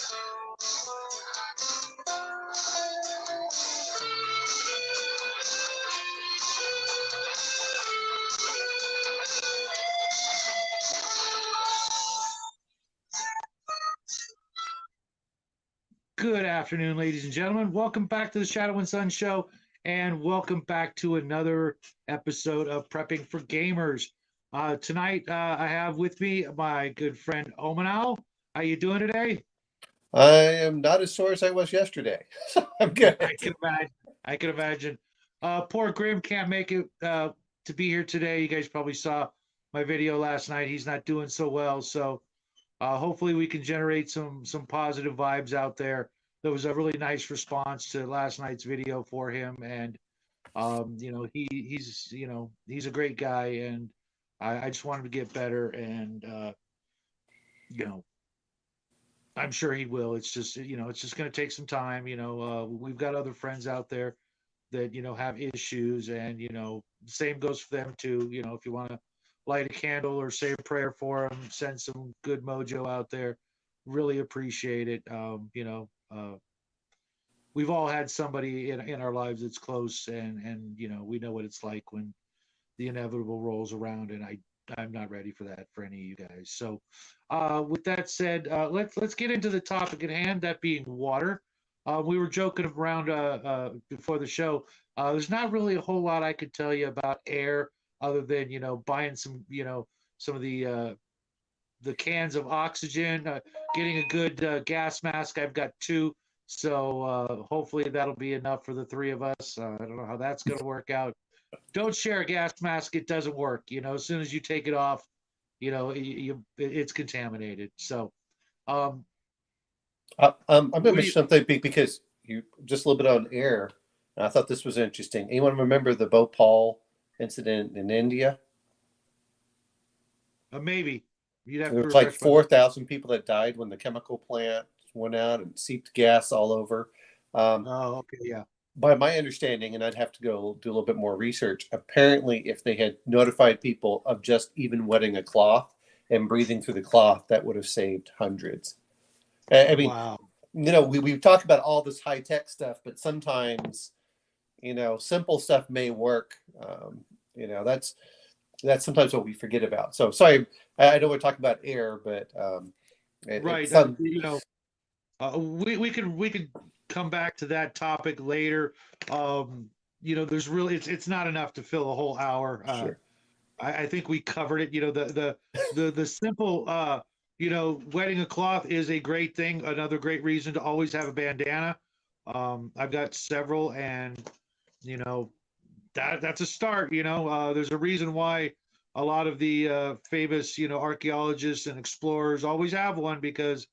Good afternoon, ladies and gentlemen. Welcome back to the Shadow and Sun Show, and welcome back to another episode of Prepping for Gamers. Tonight, I have with me my good friend Omanal. How you doing today? I am not as sore as I was yesterday, so I'm good. I can imagine. I can imagine. Poor Grim can't make it to be here today. You guys probably saw my video last night. He's not doing so well, so hopefully we can generate some positive vibes out there. There was a really nice response to last night's video for him, and he's a great guy, and I just want him to get better, and you know I'm sure he will. It's just it's just going to take some time. We've got other friends out there that have issues, and the same goes for them too. If you want to light a candle or say a prayer for them, send some good mojo out there. Really appreciate it. We've all had somebody in our lives that's close, and we know what it's like when the inevitable rolls around, and I'm not ready for that for any of you guys. So with that said, let's get into the topic at hand, that being water. We were joking around before the show. There's not really a whole lot I could tell you about air, other than buying some of the cans of oxygen, getting a good gas mask. I've got two, so hopefully that'll be enough for the three of us. I don't know how that's going to work out. Don't share a gas mask; it doesn't work. As soon as you take it off, it's contaminated. So, I'm going to mention something because you just a little bit on air. And I thought this was interesting. Anyone remember the Bhopal incident in India? Maybe. There was like 4,000 people that died when the chemical plant went out and seeped gas all over. Okay, yeah. By my understanding, and I'd have to go do a little bit more research, apparently if they had notified people of just even wetting a cloth and breathing through the cloth, that would have saved hundreds. I mean, wow. We talk about all this high-tech stuff, but sometimes, simple stuff may work. That's sometimes what we forget about. So sorry, I know we're talking about air, but right. We could come back to that topic later. There's really it's not enough to fill a whole hour. Sure. I think we covered it. The simple wetting a cloth is a great thing. Another great reason to always have a bandana. I've got several, and that's a start. There's a reason why a lot of the famous archaeologists and explorers always have one, because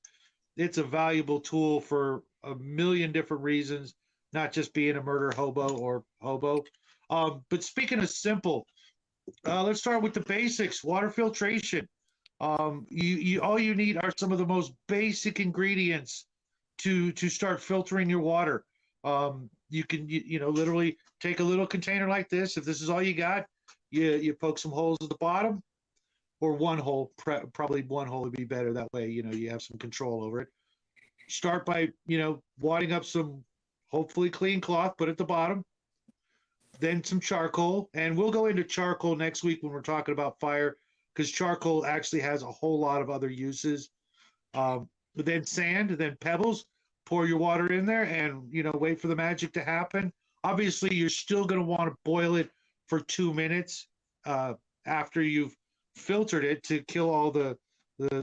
it's a valuable tool for a million different reasons, not just being a murder hobo. But speaking of simple, let's start with the basics. Water filtration. You all you need are some of the most basic ingredients to start filtering your water. You can literally take a little container like this. If this is all you got, you poke some holes at the bottom, or one hole. Probably one hole would be better. That way, you have some control over it. Start by wadding up some hopefully clean cloth, put at the bottom. Then some charcoal, and we'll go into charcoal next week when we're talking about fire, because charcoal actually has a whole lot of other uses. But then sand, then pebbles. Pour your water in there, and wait for the magic to happen. Obviously, you're still going to want to boil it for 2 minutes after you've filtered it, to kill all the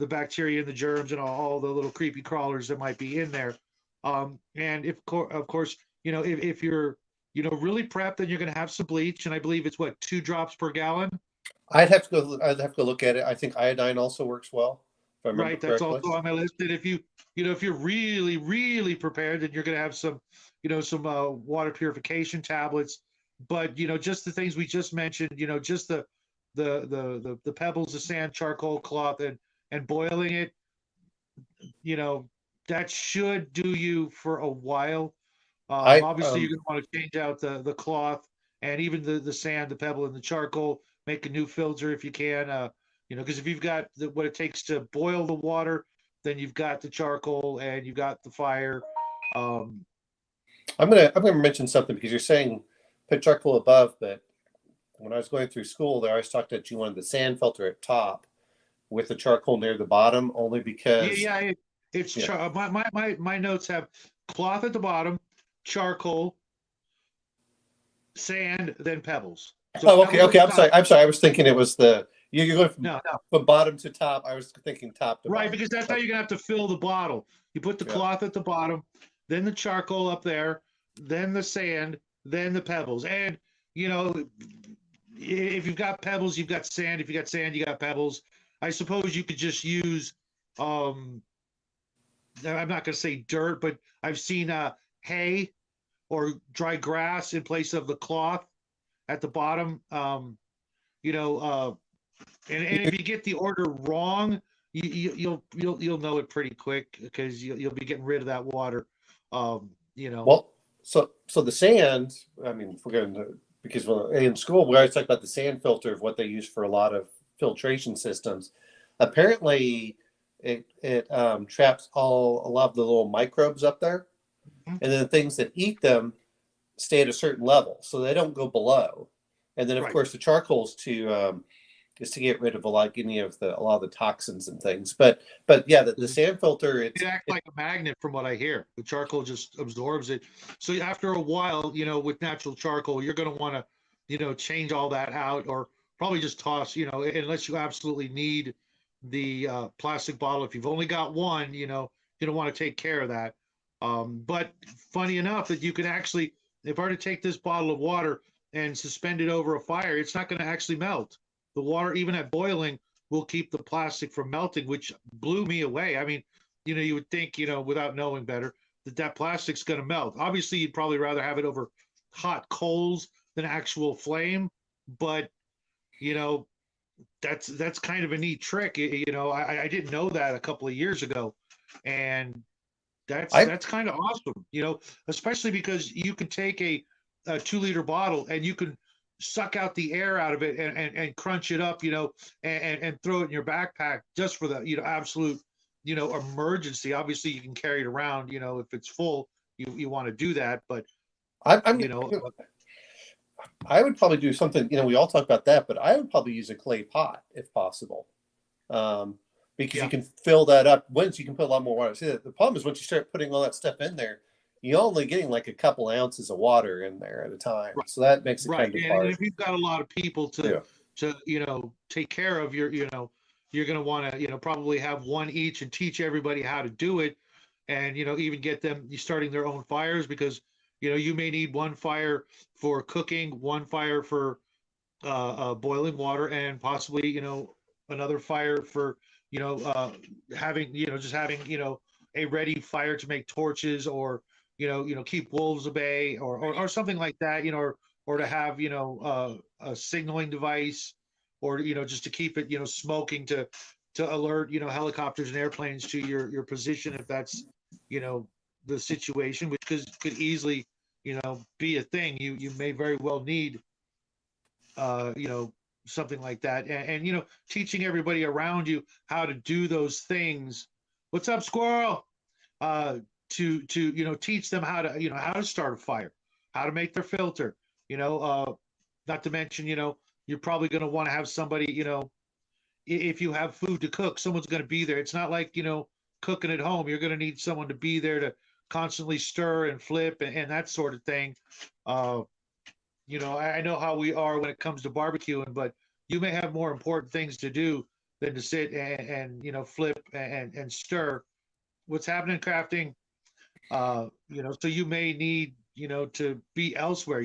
bacteria and the germs and all the little creepy crawlers that might be in there. And if of course if you're really prepped, then you're going to have some bleach, and I believe it's 2 drops per gallon. I'd have to go look at it. I think iodine also works well. Right, that's also on my list. And if if you're really, really prepared, then you're going to have some water purification tablets. But just the things we just mentioned, just the pebbles, the sand, charcoal, cloth, and boiling it, that should do you for a while. Obviously, you're going to want to change out the cloth, and even the sand, the pebble, and the charcoal. Make a new filter if you can. Because if you've got what it takes to boil the water, then you've got the charcoal and you've got the fire. Um, I'm gonna mention something because you're saying put charcoal above, but when I was going through school, they always talked that you wanted the sand filter at top with the charcoal near the bottom, only yeah, because yeah, it's yeah. my notes have cloth at the bottom, charcoal, sand, then pebbles. So Oh, okay, pebbles at okay. the I'm top. sorry. I'm sorry. I was thinking it was the you're going No, no, from bottom to top. I was thinking top to right, bottom. because that's how Okay. you're gonna have to fill the bottle. You put the Yeah. cloth at the bottom, then the charcoal up there, then the sand, then the pebbles. And you know, if you've got pebbles, you've got sand. If you got sand, you got pebbles. I suppose you could just use um I'm not gonna say dirt, but I've seen hay or dry grass in place of the cloth at the bottom. You know, and if you get the order wrong, you'll know it pretty quick because you'll be getting rid of that water. You know, Well, so the sand. I mean, if we're going to because in school we always talk about the sand filter of what they use for a lot of filtration systems. Apparently, it traps a lot of the little microbes up there, Mhm. and then the things that eat them stay at a certain level, so they don't go below. And then, of Right. course, the charcoal's is to get rid of like any of a lot of the toxins and things. But yeah, the sand filter, It acts like a magnet, from what I hear. The charcoal just absorbs it. So after a while, with natural charcoal, you're going to want to, change all that out, or probably just toss, unless you absolutely need the plastic bottle. If you've only got one, you don't want to take care of that. But funny enough, that you can actually, if I were to take this bottle of water and suspend it over a fire, it's not going to actually melt. The water, even at boiling, will keep the plastic from melting, which blew me away. I mean, you would think, without knowing better, that plastic's going to melt. Obviously, you'd probably rather have it over hot coals than actual flame, but you know, that's kind of a neat trick. I didn't know that a couple of years ago, and that's I that's kind of awesome. Especially because you can take a 2 liter bottle and you can suck out the air out of it and crunch it up, and throw it in your backpack just for the absolute emergency. Obviously, you can carry it around, if it's full, you want to do that, but I'm you know, I would probably do something. We all talk about that, but I would probably use a clay pot if possible, because you yeah, can fill that up. Once you can put a lot more water. See, the problem is once you start putting all that stuff in there, you're only getting like a couple ounces of water in there at a time. right, So that makes it right. kind of And hard. if you've got a lot of people to Yeah. take care of, you're going to want to probably have one each and teach everybody how to do it, and even get them starting their own fires, because you may need one fire for cooking, one fire for boiling water, and possibly another fire for having just having a ready fire to make torches, or keep wolves at bay, or something like that, or to have a signaling device, or just to keep it smoking, to alert helicopters and airplanes to your position, if that's you know the situation, which could easily be a thing. You may very well need something like that, and teaching everybody around you how to do those things. What's up, squirrel? To teach them how to start a fire, how to make their filter. Not to mention, you're probably going to want to have somebody, if you have food to cook, someone's going to be there. It's not like cooking at home. You're going to need someone to be there to constantly stir and flip, and that sort of thing. uh I know how we are when it comes to barbecuing, but you may have more important things to do than to sit and flip and stir. What's happening crafting? So you may need to be elsewhere.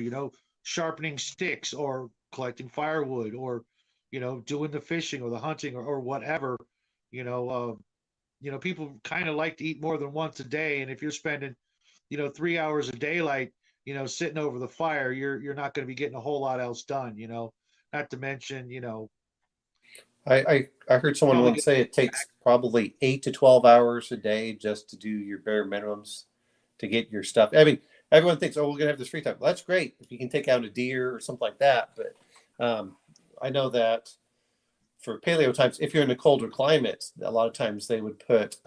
Sharpening sticks, or collecting firewood, or doing the fishing or the hunting, or whatever. You know, uh, people kind of like to eat more than once a day, and if you're spending 3 hours of daylight, sitting over the fire, you're not going to be getting a whole lot else done. Not to mention, I heard someone probably once say it takes probably 8 to 12 hours a day just to do your bare minimums to get your stuff. I mean, everyone thinks, oh, we're gonna have this free time. Well, that's great if you can take out a deer or something like that. But I know that for paleo types, if you're in the colder climates, a lot of times they would put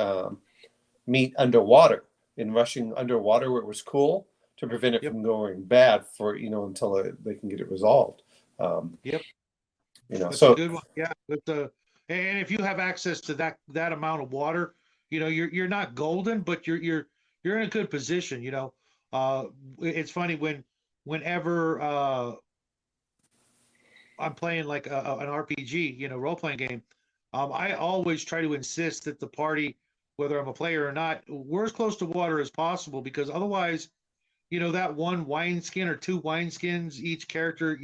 meat underwater, in rushing underwater where it was cool, to prevent it Yep. from going bad for, until they can get it resolved. Yep. That's a So good one. Yeah. And if you have access to that amount of water, you're not golden, but you're in a good position. It's funny whenever I'm playing like an RPG, role playing game, I always try to insist that the party, whether I'm a player or not, we're as close to water as possible, because otherwise, that one wineskin or two wineskins each character,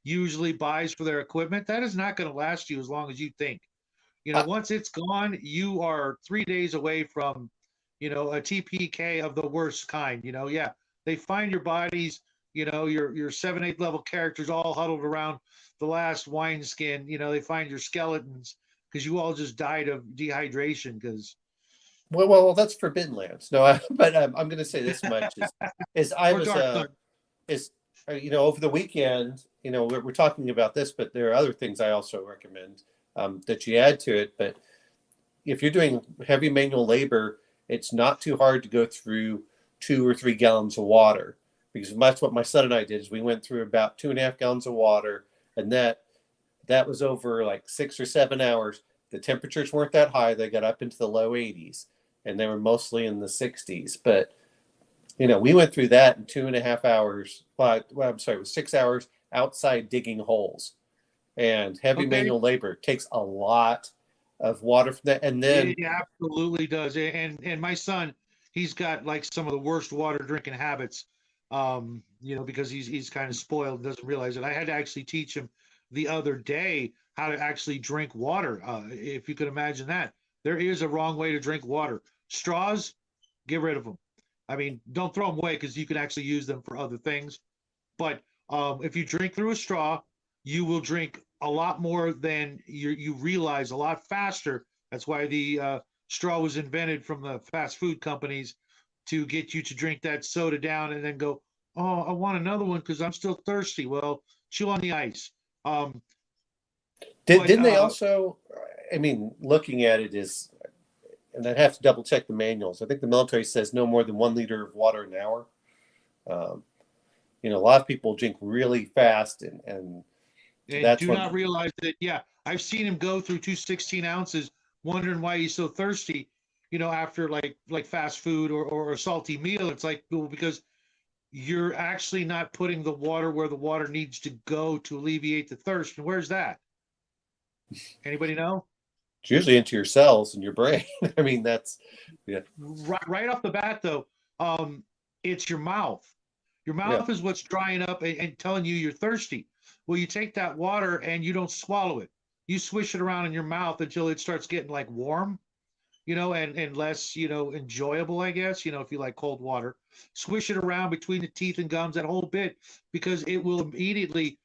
usually buys for their equipment, that is not going to last you as long as you think. I, Once it's gone, you are 3 days away from, a TPK of the worst kind. Yeah, they find your bodies, your 7, 8 level characters all huddled around the last wineskin. They find your skeletons because you all just died of dehydration. Because well, that's Forbidden Lands. No, but I'm going to say this much is I or was Dark Sun. over the weekend, we're talking about this, but there are other things I also recommend that you add to it. But if you're doing heavy manual labor, it's not too hard to go through 2 or 3 gallons of water, because that's what my son and I did. Is we went through about 2.5 gallons of water, and that was over like 6 or 7 hours. The temperatures weren't that high; they got up into the low 80s, and they were mostly in the 60s. But we went through that in 2.5 hours. Well, I'm sorry, it was 6 hours outside digging holes, and heavy Okay. manual labor takes a lot of water from that. And then It absolutely does. And my son, he's got like some of the worst water drinking habits. Because he's kind of spoiled and doesn't realize it. I had to actually teach him the other day how to actually drink water. If you could imagine that. There is a wrong way to drink water. Straws, get rid of them. I mean, don't throw them away, because you can actually use them for other things. But if you drink through a straw, you will drink a lot more than you realize, a lot faster. That's why the straw was invented from the fast food companies, to get you to drink that soda down and then go, oh, I want another one because I'm still thirsty. Well, chew on the ice. Um, but didn't they also? I mean, looking at it is, and I'd have to double check the manuals. I think the military says no more than 1 liter of water an hour. Um, a lot of people drink really fast, and and that's do not when. realize that. Yeah, I've seen him go through 2 16 ounces, wondering why he's so thirsty. After like fast food or a salty meal. It's like, well, because you're actually not putting the water where the water needs to go to alleviate the thirst. And where's that? Anybody know? It's usually into your cells and your brain. I mean, that's yeah, Right off the bat, though, it's your mouth. Your yeah. mouth is what's drying up and telling you you're thirsty. Well, you take that water and you don't swallow it. You swish it around in your mouth until it starts getting like warm, and less, enjoyable, I guess, if you like cold water. Swish it around between the teeth and gums, that whole bit, because it will immediately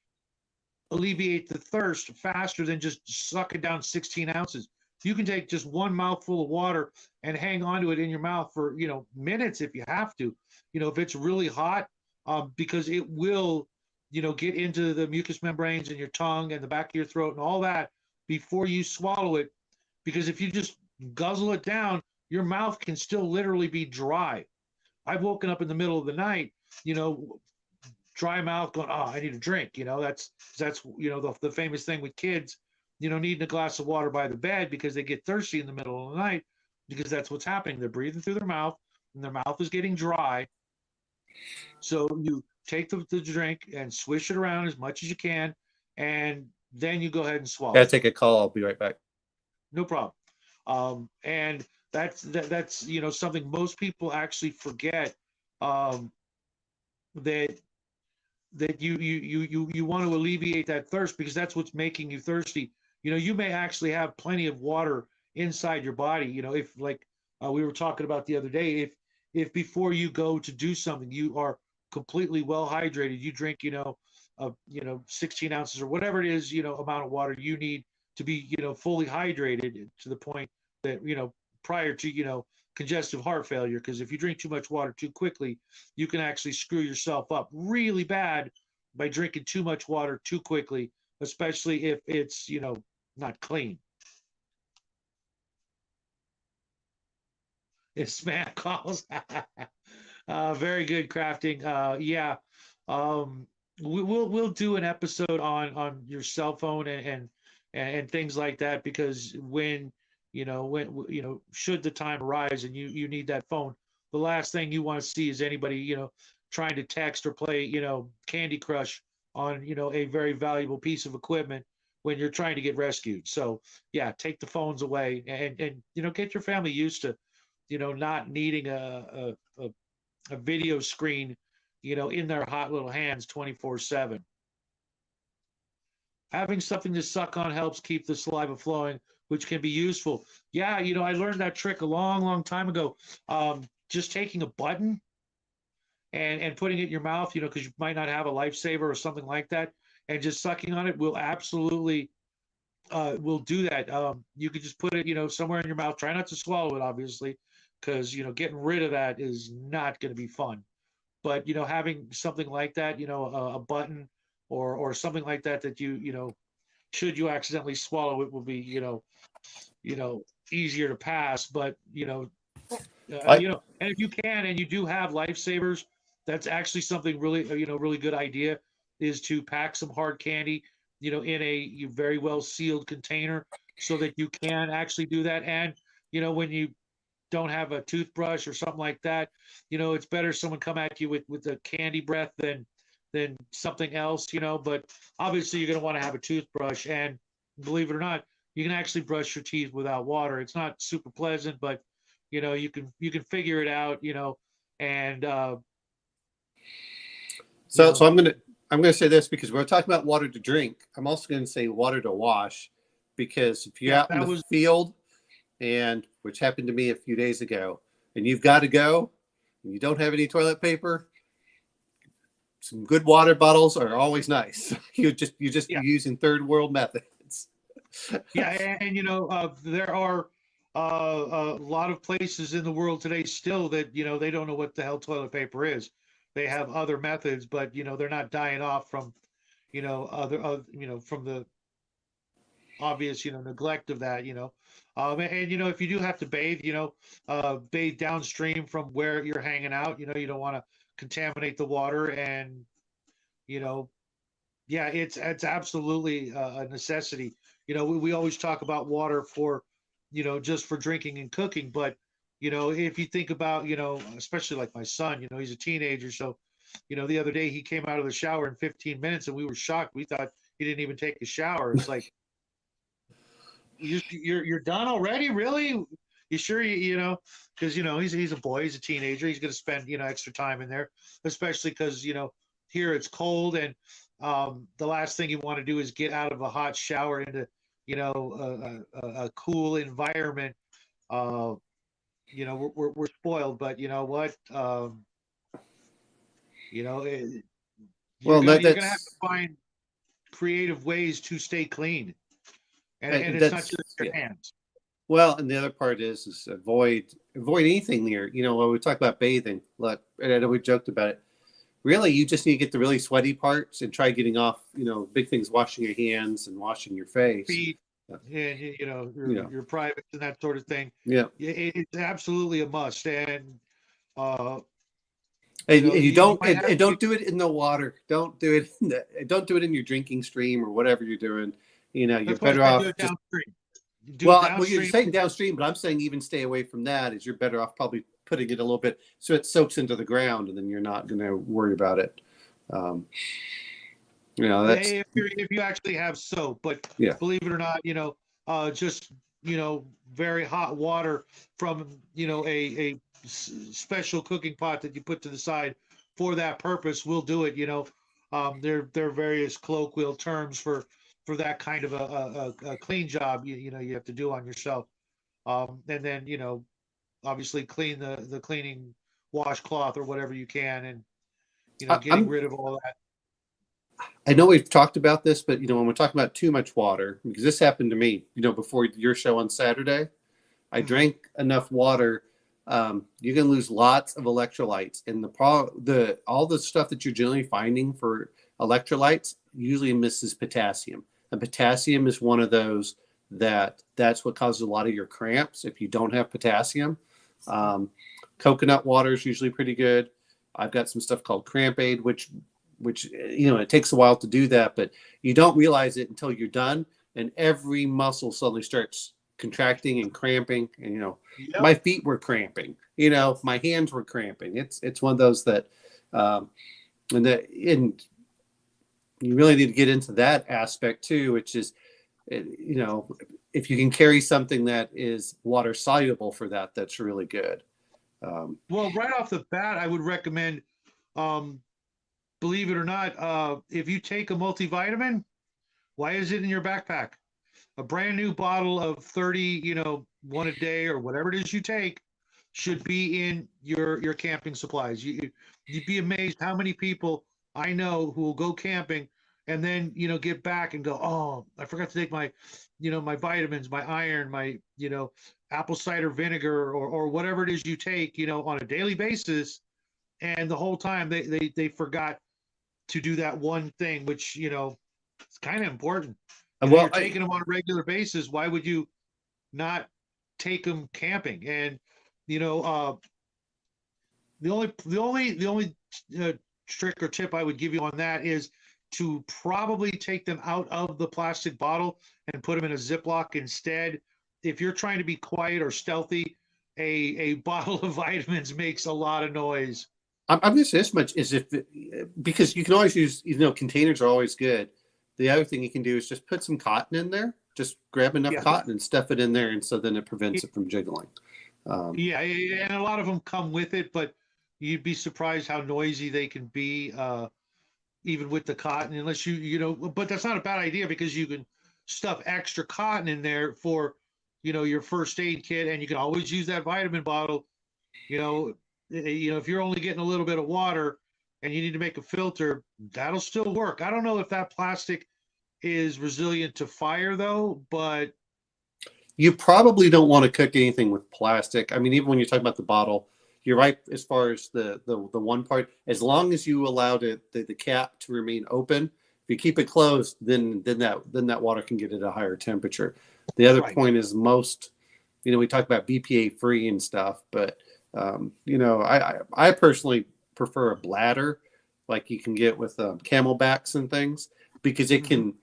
alleviate the thirst faster than just sucking down 16 ounces. You can take just one mouthful of water and hang on to it in your mouth for, minutes if you have to, if it's really hot, because it will, get into the mucous membranes in your tongue and the back of your throat and all that before you swallow it. Because if you just guzzle it down, your mouth can still literally be dry. I've woken up in the middle of the night, you know, dry mouth, going, oh, I need a drink. That's the famous thing with kids, needing a glass of water by the bed because they get thirsty in the middle of the night, because that's what's happening. They're breathing through their mouth and their mouth is getting dry. So you take the drink and swish it around as much as you can, and then you go ahead and swallow Gotta it. take a call. I'll be right back. No problem. And that's something most people actually forget, um, that you want to alleviate that thirst, because that's what's making you thirsty. You may actually have plenty of water inside your body. If like we were talking about the other day, if before you go to do something you are completely well hydrated, you drink 16 ounces or whatever it is, amount of water you need to be fully hydrated, to the point that prior to congestive heart failure. Because if you drink too much water too quickly, you can actually screw yourself up really bad by drinking too much water too quickly, especially if it's not clean. It's spam calls. Very good crafting. Yeah. We'll do an episode on your cell phone and things like that, because when should the time arise and you need that phone, the last thing you want to see is anybody trying to text or play Candy Crush on a very valuable piece of equipment when you're trying to get rescued. So yeah, take the phones away and get your family used to not needing a video screen, in their hot little hands 24/7. Having something to suck on helps keep the saliva flowing, which can be useful. Yeah, I learned that trick a long, long time ago. Just taking a button and putting it in your mouth, because you might not have a lifesaver or something like that, and just sucking on it will absolutely will do that. You could just put it, somewhere in your mouth. Try not to swallow it, obviously, because getting rid of that is not going to be fun. But having something like that, a button or something like that that should you accidentally swallow it will be easier to pass. But and if you can and you do have lifesavers, that's actually something really really good idea, is to pack some hard candy in a very well sealed container so that you can actually do that. And when you don't have a toothbrush or something like that, it's better someone come at you with a candy breath than something else, but obviously you're going to want to have a toothbrush. And believe it or not, you can actually brush your teeth without water. It's not super pleasant, but you can figure it out, and so I'm gonna say this, because we're talking about water to drink. I'm also going to say water to wash, because if you're out in the field, and which happened to me a few days ago, and you've got to go and you don't have any toilet paper, some good water bottles are always nice. You're using third world methods. Yeah, and there are a lot of places in the world today still that they don't know what the hell toilet paper is. They have other methods, but they're not dying off from other from the obvious neglect of that. And if you do have to bathe, bathe downstream from where you're hanging out. You don't want to contaminate the water. And yeah, it's absolutely a necessity. We always talk about water for just for drinking and cooking, but if you think about especially like my son, he's a teenager, so the other day he came out of the shower in 15 minutes and we were shocked. We thought he didn't even take a shower. It's like, you're done already, really? You sure? Because he's a boy, he's a teenager, he's going to spend extra time in there, especially because here it's cold. And the last thing you want to do is get out of a hot shower into a cool environment. We're spoiled, but you know what? You're gonna have to find creative ways to stay clean, and it's not just your hands. Well, and the other part is avoid anything near. When we talk about bathing, look, and I know we joked about it. Really, you just need to get the really sweaty parts and try getting off. Big things: washing your hands and washing your face, feet, and your privates and that sort of thing. Yeah, it's absolutely a must. And you don't do it in the water. Don't do it. Don't do it in your drinking stream or whatever you're doing. You're better off just downstream. Well, you're saying downstream, but I'm saying even stay away from that. Is you're better off probably putting it a little bit so it soaks into the ground, and then you're not going to worry about it. That's if you actually have soap, but believe it or not, just very hot water from a special cooking pot that you put to the side for that purpose will do it. There are various colloquial terms for that kind of a clean job you have to do on yourself. And then obviously clean the cleaning washcloth or whatever you can, and getting rid of all that. I know we've talked about this, but when we're talking about too much water, because this happened to me, before your show on Saturday, I drank enough water. You can lose lots of electrolytes, and all the stuff that you're generally finding for electrolytes usually misses potassium, and potassium is one of those that's what causes a lot of your cramps if you don't have potassium. Coconut water is usually pretty good. I've got some stuff called Cramp Aid, which it takes a while to do that, but you don't realize it until you're done, and every muscle suddenly starts contracting and cramping. And Yep. my feet were cramping. My hands were cramping. It's one of those that, and you really need to get into that aspect too, which is, if you can carry something that is water soluble for that, that's really good. Well, right off the bat, I would recommend, believe it or not, if you take a multivitamin, why is it in your backpack? A brand new bottle of 30, one a day or whatever it is you take should be in your camping supplies. You'd be amazed how many people I know who will go camping and then, get back and go, oh, I forgot to take my, my vitamins, my iron, my, apple cider vinegar or whatever it is you take, on a daily basis. And the whole time they forgot to do that one thing, which, it's kind of important. You're taking them on a regular basis. Why would you not take them camping? And, the only trick or tip I would give you on that is to probably take them out of the plastic bottle and put them in a Ziploc instead. If you're trying to be quiet or stealthy, a bottle of vitamins makes a lot of noise. I'm going to say this much is because you can always use, containers are always good. The other thing you can do is just put some cotton in there. Just grab enough cotton and stuff it in there. And so then it prevents it from jiggling. Yeah. And a lot of them come with it, but you'd be surprised how noisy they can be, even with the cotton, unless but that's not a bad idea because you can stuff extra cotton in there for, your first aid kit, and you can always use that vitamin bottle. If you're only getting a little bit of water and you need to make a filter, that'll still work. I don't know if that plastic is resilient to fire though, but you probably don't want to cook anything with plastic. I mean, even when you're talking about the bottle, you're right as far as the one part. As long as you allow the cap to remain open, if you keep it closed, then that water can get at a higher temperature. The other point is most, we talk about BPA free and stuff, but I personally prefer a bladder like you can get with Camelbacks and things, because it can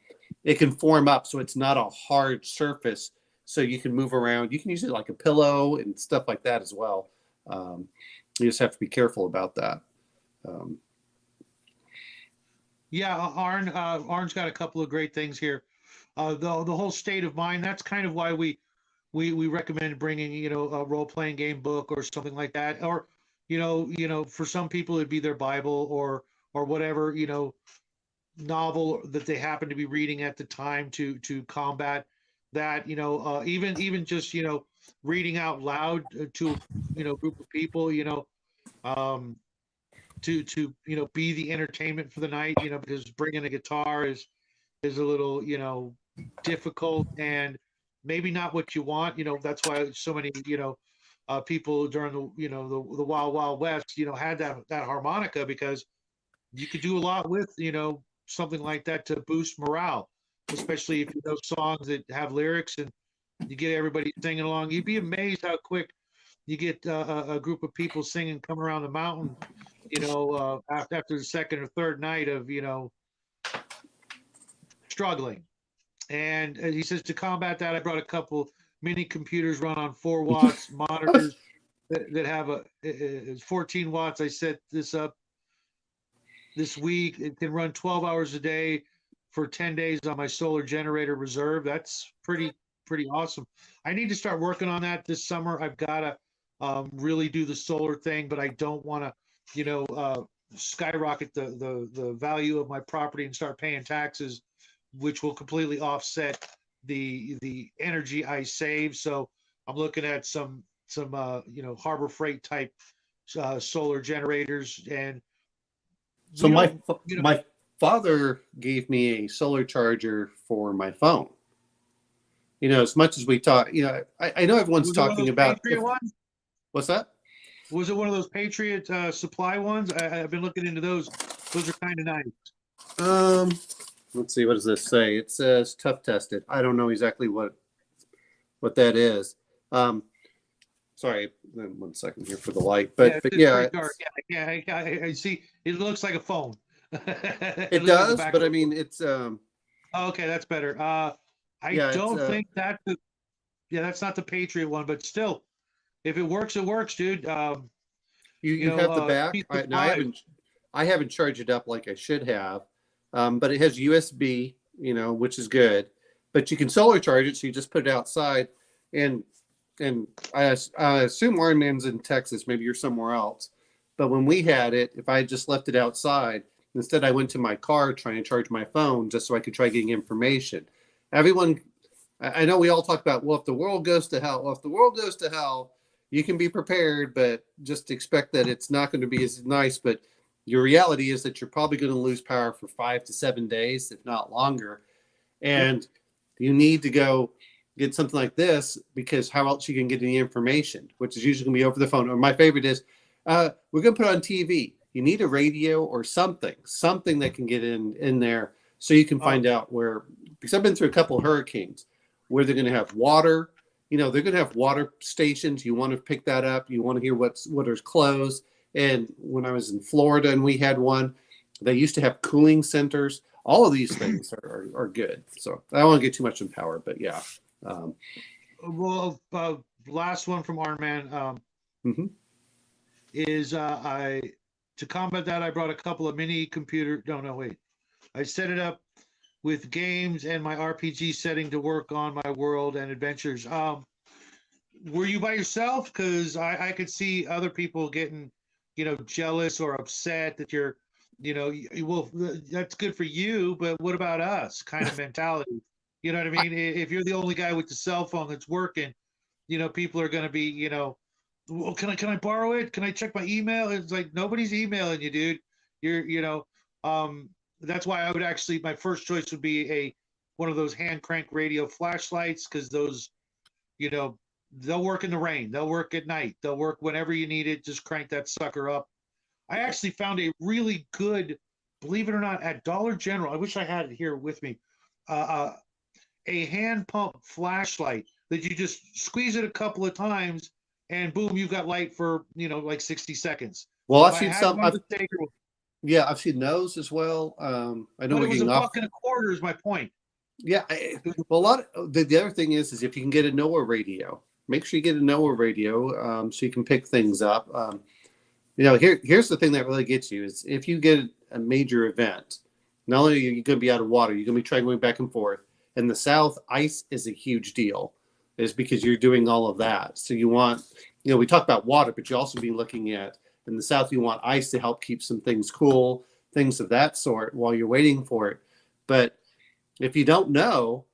form up so it's not a hard surface, so you can move around. You can use it like a pillow and stuff like that as well. You just have to be careful about that. Arn's got a couple of great things here. The whole state of mind, that's kind of why we recommend bringing, a role-playing game book or something like that. Or, for some people it'd be their Bible or whatever, novel that they happen to be reading at the time to combat that, even just, reading out loud to, group of people, to be the entertainment for the night, because bringing a guitar is a little, difficult and maybe not what you want. That's why so many, people during the Wild West, had that harmonica, because you could do a lot with, something like that to boost morale, especially if you know songs that have lyrics and you get everybody singing along. You'd be amazed how quick you get a group of people singing "Come Around the Mountain," after the second or third night of, struggling. And he says, to combat that, I brought a couple mini computers run on 4 watts, monitors that have a 14 watts. I set this up this week. It can run 12 hours a day for 10 days on my solar generator reserve. That's pretty awesome. I need to start working on that this summer. I've got to really do the solar thing, but I don't want to, skyrocket the value of my property and start paying taxes, which will completely offset the energy I save. So I'm looking at some Harbor Freight type solar generators. And so my father gave me a solar charger for my phone. As much as we talk, I know everyone's talking about what's that? Was it one of those Patriot supply ones? I've been looking into those. Those are kind of nice. Let's see. What does this say? It says tough tested. I don't know exactly what what that is. Sorry, 1 second here for the light, Yeah, but it's yeah, pretty dark. Yeah, I see. It looks like a phone. it looks like the does. back But of I a mean, phone. it's Oh, okay, that's better. I yeah, it's don't think that. Yeah, that's not the Patriot one, but still, if it works, it works, dude. you have the back. Piece of Now five. I haven't charged it up like I should have, but it has USB, which is good. But you can solar charge it, so you just put it outside, and I assume Iron Man's in Texas. Maybe you're somewhere else. But when we had it, if I had just left it outside, instead I went to my car trying to charge my phone just so I could try getting information. Everyone, I know we all talk about, well, if the world goes to hell, well, if the world goes to hell, you can be prepared, but just expect that it's not going to be as nice. But your reality is that you're probably going to lose power for 5 to 7 days, if not longer. Yep. And you need to go get something like this because how else you can get any information, which is usually going to be over the phone. Or my favorite is, we're going to put on TV. You need a radio or something that can get in there so you can find out where, because I've been through a couple of hurricanes where they're going to have water. They're going to have water stations. You want to pick that up. You want to hear what is closed. And when I was in Florida and we had one, they used to have cooling centers. All of these things are good. So I don't want to get too much in power, but yeah. Well, last one from Iron Man Mhm. is to combat that, I brought a couple of mini computer. No, wait. I set it up with games and my RPG setting to work on my world and adventures. Were you by yourself? Because I could see other people getting, jealous or upset that you're, well, that's good for you, but what about us? Kind of mentality. You know what I mean? If you're the only guy with the cell phone that's working, people are going to be, well, can I borrow it? Can I check my email? It's like nobody's emailing you, dude. Um, that's why I would actually, my first choice would be one of those hand crank radio flashlights, because those, you know, they'll work in the rain, they'll work at night, they'll work whenever you need it. Just crank that sucker up. I actually found a really good, believe it or not, at Dollar General. I wish I had it here with me. A hand pump flashlight that you just squeeze it a couple of times and boom, you've got light for, like 60 seconons. Well, If I had one mistake, I've seen those as well. I know but we're it was getting a off. buck and a quarter is my point. Yeah. Well, the other thing is if you can get a NOAA radio, make sure you get a NOAA radio so you can pick things up. Here's the thing that really gets you is if you get a major event, not only are you going to be out of water, you're going to be trying going back and forth. In the South, ice is a huge deal, is because you're doing all of that. So you want, we talk about water, but you also be looking at, in the South, you want ice to help keep some things cool, things of that sort while you're waiting for it. But if you don't know,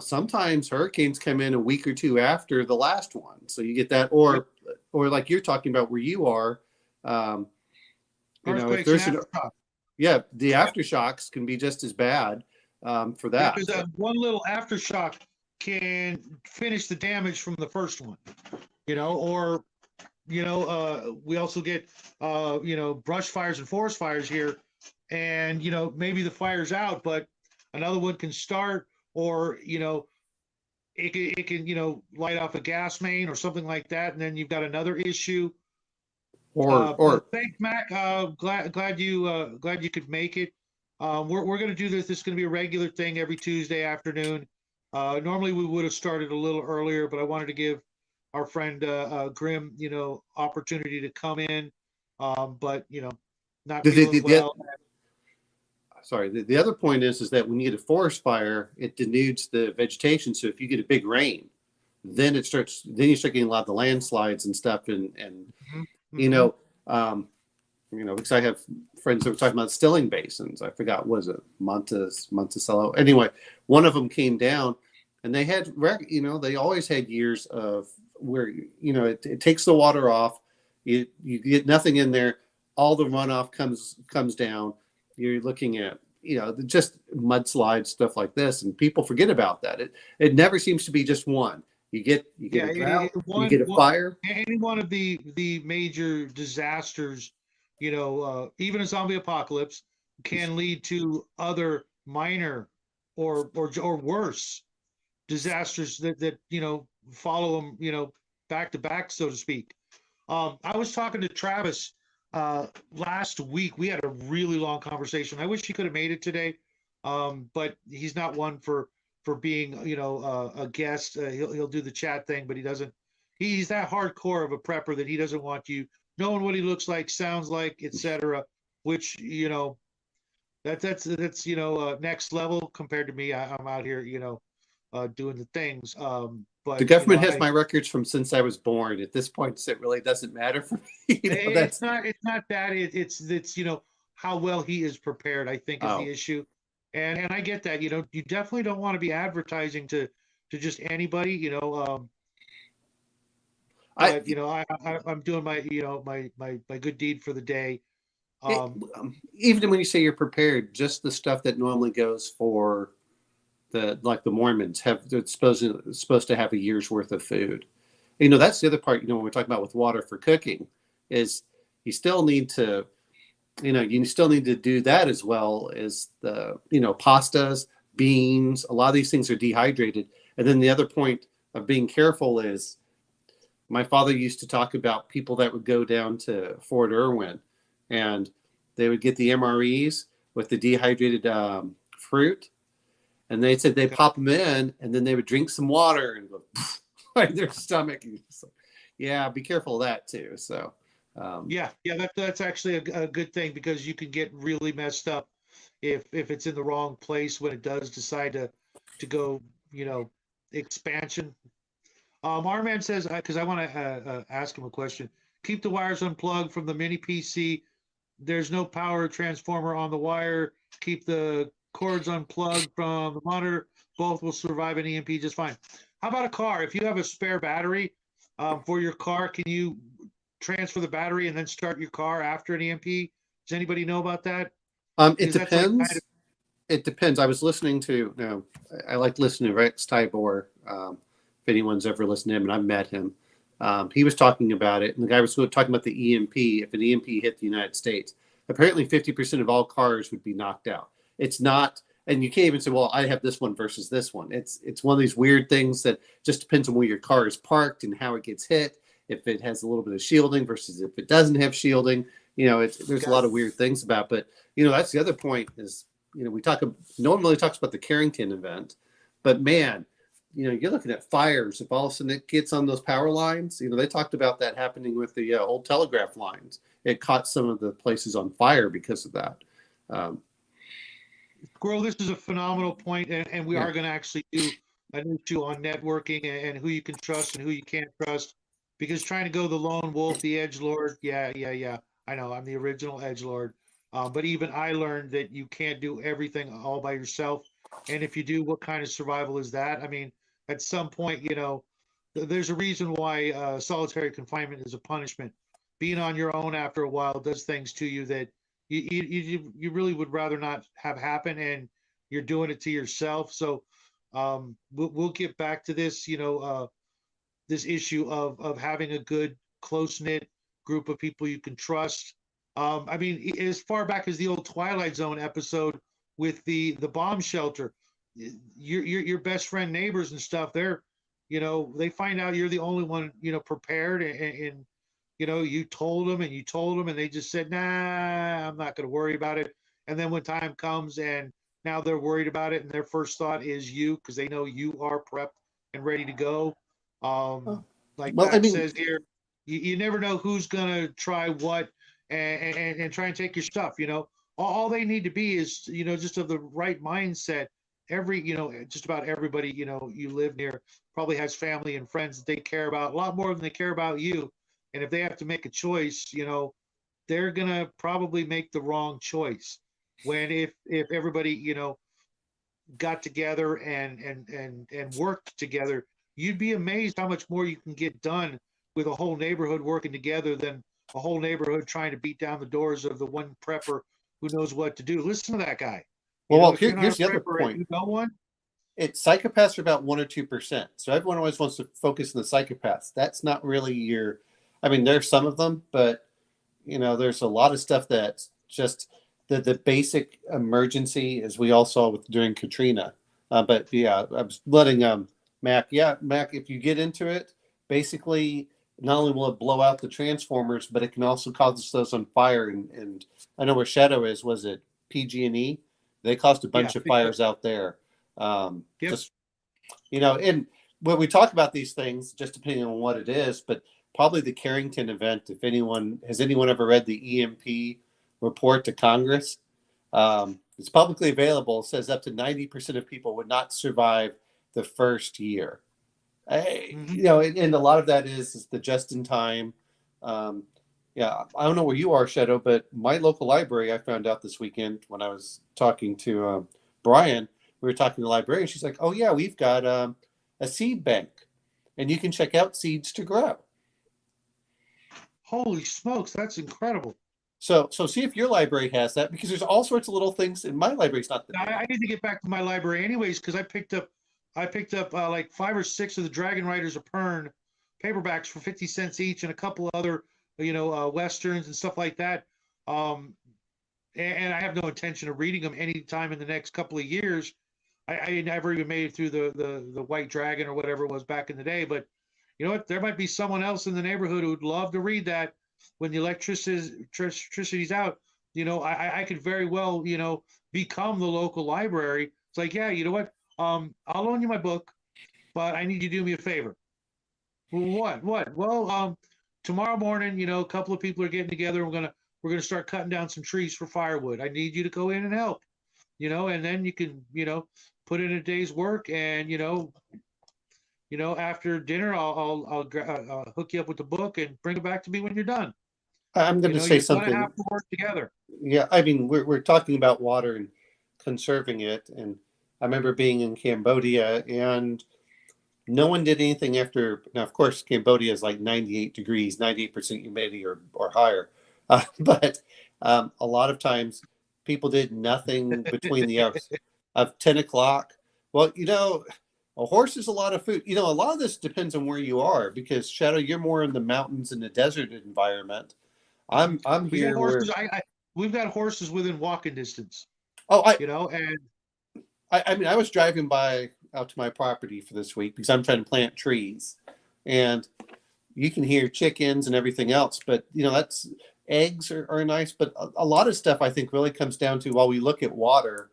sometimes hurricanes come in a week or two after the last one. So you get that, or like you're talking about where you are, if there's the aftershocks can be just as bad for that. Because one little aftershock can finish the damage from the first one, or, we also get, brush fires and forest fires here, and, maybe the fire's out, but another one can start, or, it can, light off a gas main or something like that. And then you've got another issue. But thanks, Mac. Glad you could make it. We're going to do this. This is going to be a regular thing every Tuesday afternoon. Normally we would have started a little earlier, but I wanted to give our friend Grim, opportunity to come in. But not feeling well. Sorry. The other point is that when you get a forest fire, it denudes the vegetation. So if you get a big rain, then you start getting a lot of the landslides and stuff, and because I have friends that were talking about stilling basins. I forgot, was it Monticello? Anyway, one of them came down, and they had, they always had years of where, it takes the water off. You get nothing in there. All the runoff comes down. You're looking at, just mudslides, stuff like this, and people forget about that. It never seems to be just one. You get a drought, you get a fire. Any one of the major disasters, even a zombie apocalypse, can lead to other minor or worse, disasters that follow him, back to back, so to speak. I was talking to Travis last week. We had a really long conversation. I wish he could have made it today, but he's not one for being a guest. He'll do the chat thing, but he doesn't. He's that hardcore of a prepper that he doesn't want you knowing what he looks like, sounds like, etc. Which that's next level compared to me. I'm out here doing the things. The But government has my records from since I was born. At this point, it really doesn't matter for me. it's not that. It's how well he is prepared, I think, is the issue. And I get that. You definitely don't want to be advertising to just anybody. But I'm doing my my good deed for the day. Even when you say you're prepared, just the stuff that normally goes for the Mormons it's supposed to have a year's worth of food. That's the other part. When we're talking about with water for cooking, is you still need to do that as well as the pastas, beans. A lot of these things are dehydrated. And then the other point of being careful is, my father used to talk about people that would go down to Fort Irwin, and they would get the MREs with the dehydrated fruit, and they said they pop them in, and then they would drink some water and go like their stomach. Yeah, be careful of that too. So that's actually a good thing, because you can get really messed up if it's in the wrong place when it does decide to go expansion. Our man says, because I want to ask him a question. Keep the wires unplugged from the mini PC. There's no power transformer on the wire. Keep the cords unplugged from the monitor. Both will survive an EMP just fine. How about a car? If you have a spare battery for your car, can you transfer the battery and then start your car after an EMP? Does anybody know about that? It depends. It depends. I was listening to, I like listening to Rex Tybor. If anyone's ever listened to him, and I've met him, he was talking about it, and the guy was talking about the EMP. If an EMP hit the United States, apparently 50% of all cars would be knocked out. It's not, and you can't even say, well, I have this one versus this one. It's one of these weird things that just depends on where your car is parked and how it gets hit. If it has a little bit of shielding versus if it doesn't have shielding, there's a lot of weird things about. But that's the other point is, no one really talks about the Carrington event, but man, you're looking at fires. If all of a sudden it gets on those power lines, they talked about that happening with the old telegraph lines. It caught some of the places on fire because of that. Squirrel, this is a phenomenal point, and we are going to actually do an issue on networking and who you can trust and who you can't trust, because trying to go the lone wolf, the edgelord, I know I'm the original edgelord, but even I learned that you can't do everything all by yourself, and if you do, what kind of survival is that? I mean, at some point, there's a reason why solitary confinement is a punishment. Being on your own after a while does things to you that you really would rather not have happen, and you're doing it to yourself. So we'll get back to this, this issue of having a good close knit group of people you can trust. I mean, as far back as the old Twilight Zone episode with the bomb shelter, your best friend neighbors and stuff, they find out you're the only one prepared, and you told them and they just said, nah, I'm not going to worry about it. And then when time comes and now they're worried about it, and their first thought is you, because they know you are prepped and ready to go. Says here, you never know who's going to try what and try and take your stuff. All they need to be is just of the right mindset. Just about everybody you live near probably has family and friends that they care about a lot more than they care about you. And if they have to make a choice, they're gonna probably make the wrong choice. When if everybody got together and worked together, you'd be amazed how much more you can get done with a whole neighborhood working together than a whole neighborhood trying to beat down the doors of the one prepper who knows what to do. Listen to that guy. Here's the other point. You know one? Psychopaths are about 1 or 2%. So everyone always wants to focus on the psychopaths. That's not really there's some of them, but there's a lot of stuff that's just the basic emergency, as we all saw during Katrina. But yeah, I was letting Mac. Yeah, Mac, if you get into it, basically not only will it blow out the transformers, but it can also cause those on fire. And I know where Shadow is. Was it PG&E? They caused a Yeah. bunch of fires out there. Yep. Just, and when we talk about these things, just depending on what it is, but probably the Carrington event, if anyone ever read the EMP report to Congress? It's publicly available. It says up to 90% of people would not survive the first year. Mhm. And a lot of that is the just in time. Um, yeah, I don't know where you are, Shadow, but my local library, I found out this weekend when I was talking to Brian, we were talking to the librarian. She's like, oh, yeah, we've got a seed bank and you can check out seeds to grow. Holy smokes, that's incredible. So see if your library has that, because there's all sorts of little things in my library. It's not the I need to get back to my library anyways, because I picked up like 5 or 6 of the Dragon Riders of Pern paperbacks for 50 cents each, and a couple other westerns and stuff like that. And I have no intention of reading them anytime in the next couple of years. I never even made it through the White Dragon or whatever it was back in the day. But you know what? There might be someone else in the neighborhood who would love to read that when the electricity's out. I could very well, become the local library. It's like, yeah, you know what? I'll loan you my book, but I need you to do me a favor. Well, what? What? Well, tomorrow morning, a couple of people are getting together. We're gonna start cutting down some trees for firewood. I need you to go in and help. And then you can, put in a day's work, and after dinner, I'll hook you up with the book and bring it back to me when you're done. I'm going to say You're gonna something. have to work together. Yeah, I mean, we're talking about water and conserving it, and I remember being in Cambodia, and no one did anything after. Now, of course, Cambodia is like 98 degrees, 98% humidity or higher, but a lot of times people did nothing between the hours of 10 o'clock. Well, a horse is a lot of food. A lot of this depends on where you are, because Shadow, you're more in the mountains and the desert environment. I'm We got here horses. where We've got horses within walking distance. oh And I mean, I was driving by out to my property for this week because I'm trying to plant trees, and you can hear chickens and everything else. But that's eggs are nice, but a lot of stuff I think really comes down to, while we look at water.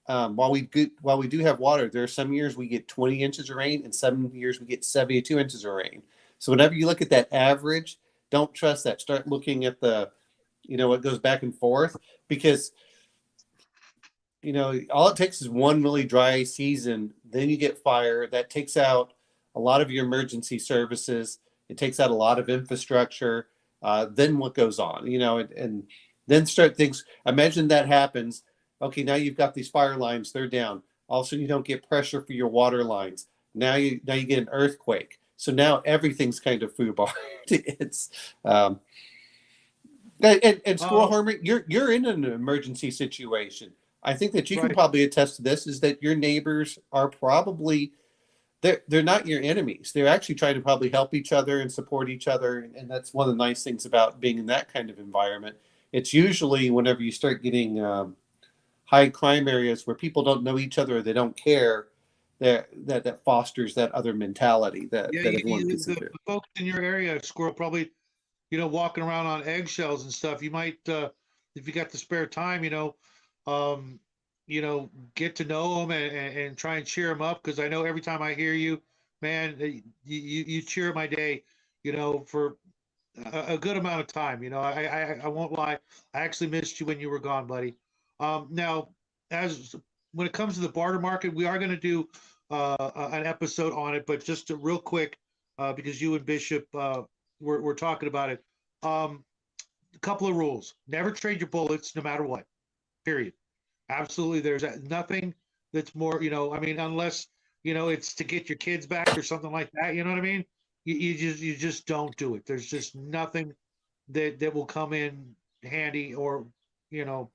While we do have water, there are some years we get 20 inches of rain, and some years we get 72 inches of rain. So whenever you look at that average, don't trust that. Start looking at what goes back and forth, because all it takes is one really dry season. Then you get fire that takes out a lot of your emergency services. It takes out a lot of infrastructure. Then what goes on? And then start things. Imagine that happens. Okay, now you've got these fire lines. They're down. Also, you don't get pressure for your water lines. Now you get an earthquake. So now everything's kind of foobarred. It's and Squirrel Harmony, you're in an emergency situation. I think that you can right. probably attest to this, is that your neighbors are probably they're not your enemies. They're actually trying to probably help each other and support each other. And that's one of the nice things about being in that kind of environment. It's usually whenever you start getting high crime areas where people don't know each other, or they don't care, that fosters that other mentality that Yeah, everyone gets the into. folks in your area, Squirrel, probably walking around on eggshells and stuff. You might, if you got the spare time, um, get to know them and try and cheer them up. Because I know every time I hear you, man, you cheer my day, for a good amount of time. I won't lie. I actually missed you when you were gone, buddy. Now, as when it comes to the barter market, we are going to do an episode on it, but just real quick, because you and Bishop we're talking about it. A couple of rules: never trade your bullets, no matter what. Period. Absolutely, there's nothing that's more. I mean, unless it's to get your kids back or something like that. You know what I mean? You just don't do it. There's just nothing that will come in handy, or you know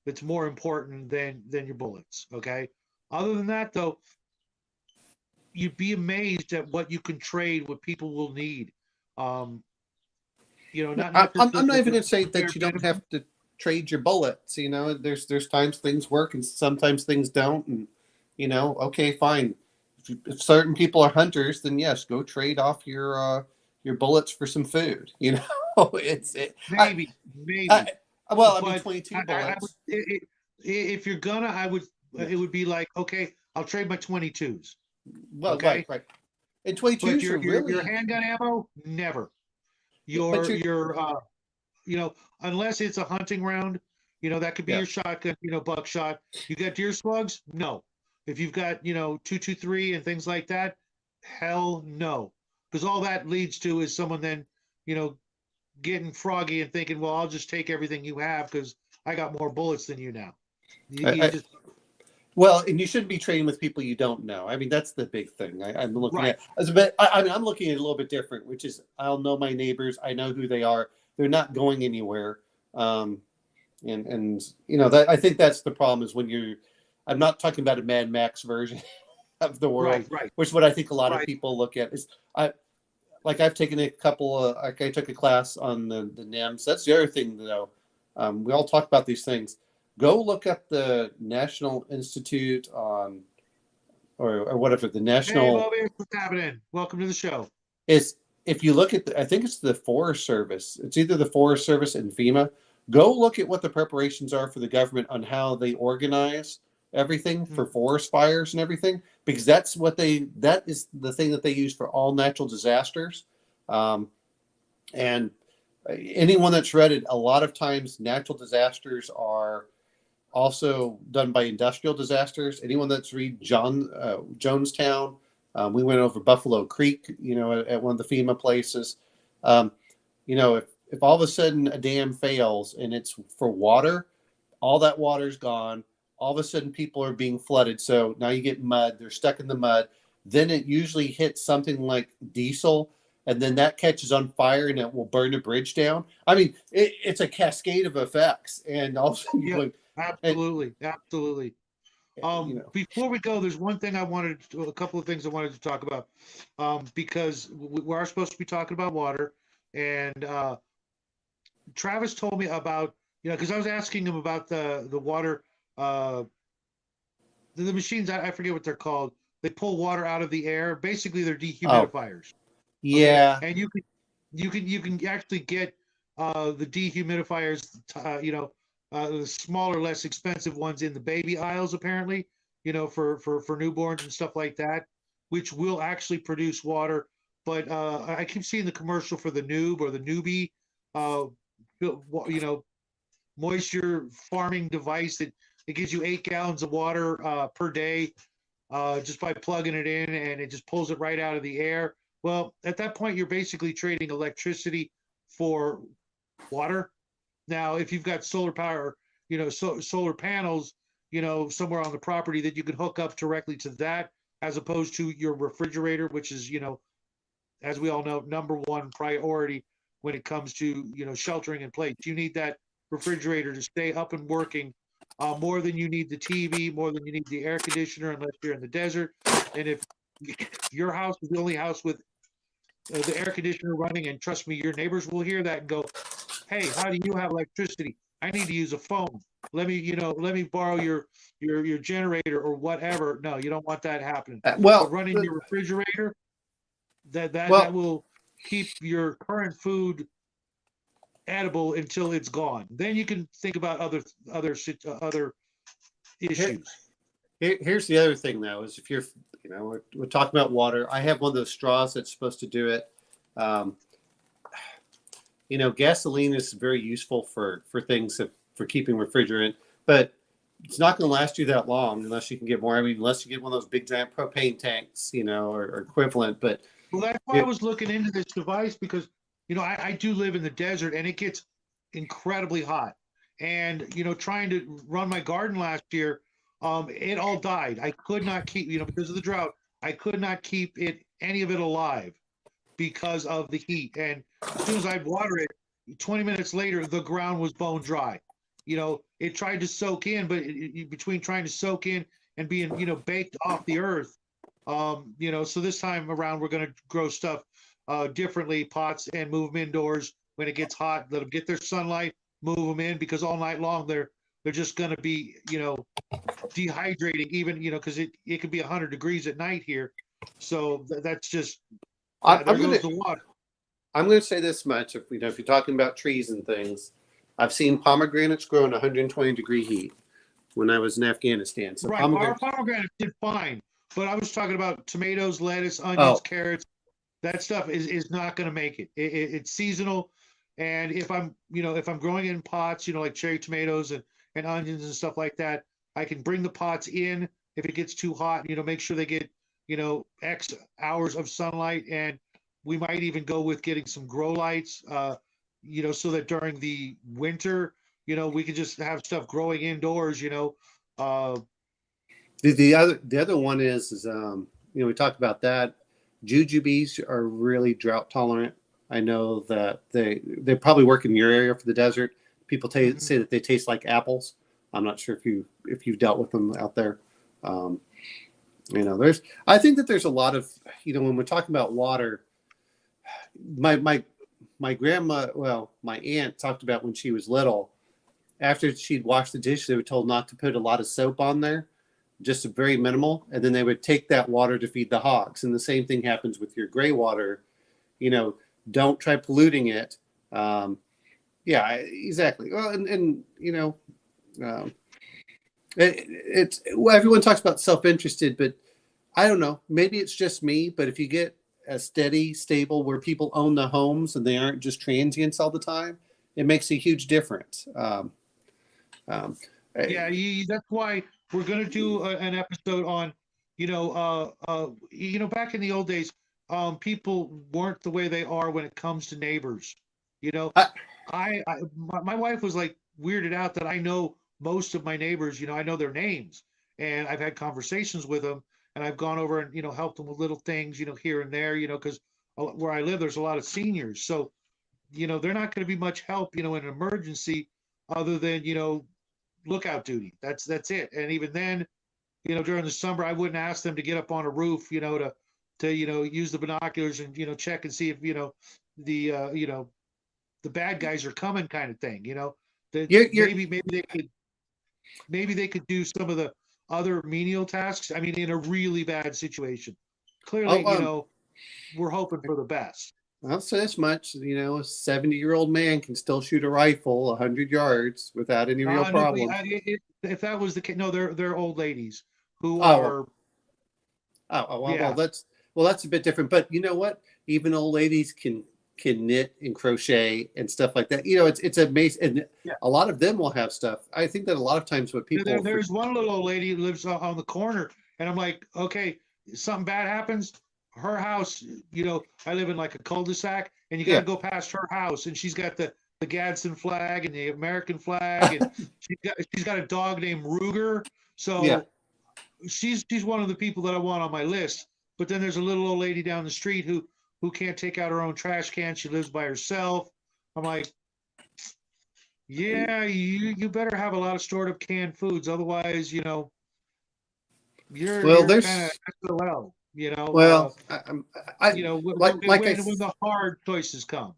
that's more important than your bullets. Okay. Other than that, though, you'd be amazed at what you can trade, what people will need. Um, not just I'm not even the going to say bare that you don't minimum. have to trade your bullets. There's times things work and sometimes things don't, and okay, fine. if certain people are hunters, then yes, go trade off your bullets for some food. You know, Maybe, I, maybe. well, I mean, But 22 I would, bullets. if you're gonna, Yeah. it would be like, okay, I'll trade my 22s. Well, right, Okay. right. And But 22s are your really, handgun ammo, never. yeah, but Your you know, unless it's a hunting round, that could be yeah. your shotgun, buckshot. You got deer slugs? No. If you've got, 223 and things like that, hell no. Because all that leads to is someone then, you know, getting froggy and thinking, well, I'll just take everything you have because I got more bullets than you now. You I, just Well, and you shouldn't be trading with people you don't know. I mean, that's the big thing. I'm looking right, at as a bit. I mean, I'm looking at it a little bit different, which is I'll know my neighbors. I know who they are. They're not going anywhere. Um, and that I think that's the problem is when you're. I'm not talking about a Mad Max version of the world, right, right, which is what I think a lot of right. people look at is I've taken a couple of like I took a class on the NIMS. That's the other thing though. We all talk about these things. Go look up the National Institute on or whatever the Hey, national Bobby, what's happening? Welcome to the show. is. If you look at I think it's the Forest Service. It's either the Forest Service and FEMA. Go look at what the preparations are for the government on how they organize everything for forest fires and everything, because that is the thing that they use for all natural disasters. Um, and anyone that's read it, a lot of times natural disasters are also done by industrial disasters. Anyone that's read Jonestown, we went over Buffalo Creek, at one of the FEMA places. Um, if all of a sudden a dam fails and it's for water, all that water's gone. All of a sudden people are being flooded. So now you get mud. They're stuck in the mud. Then it usually hits something like diesel, and then that catches on fire and it will burn the bridge down. I mean, it's a cascade of effects, and also Yep, and absolutely, absolutely. you know, Before we go, there's a couple of things I wanted to talk about, because we are supposed to be talking about water, and Travis told me about, because I was asking him about the water, uh, the machines. I forget what they're called. They pull water out of the air. Basically, they're oh dehumidifiers. Okay, yeah, and you can actually get the dehumidifiers, the smaller, less expensive ones in the baby aisles, apparently, for newborns and stuff like that, which will actually produce water. But I keep seeing the commercial for the noob or the newbie, uh, moisture farming device that it gives you 8 gallons of water per day just by plugging it in, and it just pulls it right out of the air. Well, at that point, you're basically trading electricity for water. Now, if you've got solar power, solar panels, somewhere on the property that you could hook up directly to that, as opposed to your refrigerator, which is, as we all know, number one priority when it comes to, sheltering in place. You need that refrigerator to stay up and working more than you need the TV, more than you need the air conditioner, unless you're in the desert. And if your house is the only house with the air conditioner running, and trust me, your neighbors will hear that and go, "Hey, how do you have electricity? I need to use a phone. Let me borrow your generator or whatever." No, you don't want that happening. But well, running your refrigerator, that well, will keep your current food edible until it's gone. Then you can think about other here, issues. here's the other thing though is if you're we're talking about water. I have one of those straws that's supposed to do it. Um, gasoline is very useful for things for keeping refrigerant, but it's not going to last you that long unless you can get more. I mean, unless you get one of those big giant propane tanks, or equivalent. But Well, that's why I it, was looking into this device because, I do live in the desert and it gets incredibly hot. And, trying to run my garden last year, it all died. I could not keep, because of the drought, I could not keep any of it alive because of the heat. And as soon as I'd water it, 20 minutes later, the ground was bone dry. It tried to soak in, but between trying to soak in and being, baked off the earth, so this time around, we're going to grow stuff differently, pots, and move them indoors when it gets hot. Let them get their sunlight, move them in, because all night long they're just going to be, dehydrating even, because it could be 100 degrees at night here. So that's just, I, there I'm gonna goes the water. I'm gonna say this much. If you're talking about trees and things, I've seen pomegranates grow in 120-degree heat when I was in Afghanistan. So Right. Our pomegranates. pomegranate did fine, but I was talking about tomatoes, lettuce, onions, Oh, carrots. That stuff is not going to make it. It's seasonal. And if I'm growing it in pots, like cherry tomatoes and onions and stuff like that, I can bring the pots in if it gets too hot, make sure they get, X hours of sunlight. And we might even go with getting some grow lights, so that during the winter, we could just have stuff growing indoors, uh, the other one is we talked about that. Jujubes are really drought tolerant. I know that they probably work in your area for the desert. People say that they taste like apples. I'm not sure if you've dealt with them out there. Um, I think that there's a lot of when we're talking about water. My grandma, well, my aunt talked about when she was little. After she'd washed the dish, they were told not to put a lot of soap on there, just very minimal, and then they would take that water to feed the hogs. And the same thing happens with your gray water. Don't try polluting it. Yeah, exactly. Well, and um, well, everyone talks about self-interested, but I don't know. Maybe it's just me, but if you get a steady, stable where people own the homes and they aren't just transients all the time, it makes a huge difference. Um, Yeah, that's why we're going to do an episode on, back in the old days, people weren't the way they are when it comes to neighbors. You know, I, my wife was like weirded out that I know most of my neighbors. I know their names, and I've had conversations with them, and I've gone over and helped them with little things, here and there, because where I live, there's a lot of seniors, so they're not going to be much help, in an emergency, other than lookout duty. That's it. And even then, during the summer, I wouldn't ask them to get up on a roof, to use the binoculars and check and see if the the bad guys are coming, kind of thing. That you're maybe they could do some of the other menial tasks. I mean, in a really bad situation. Clearly, oh we're hoping for the best. I'll say this much. A 70-year-old man can still shoot a rifle 100 yards without any real No, problem. if that was the case, no, they're old ladies who Oh, are, well, yeah. that's a bit different. But you know what? Even old ladies can knit and crochet and stuff like that. It's amazing, and Yeah. a lot of them will have stuff. I think that a lot of times what people There's one little old lady who lives on the corner, and I'm like, okay, something bad happens. Her house, I live in like a cul-de-sac, and you got to yeah go past her house, and she's got the Gadsden flag and the American flag, and she's got a dog named Ruger. yeah So she's one of the people that I want on my list. But then there's a little old lady down the street who can't take out her own trash can. She lives by herself. I'm like, yeah, you better have a lot of stored up canned foods, otherwise, well you're kind of there's SOL, well I when the hard choices come.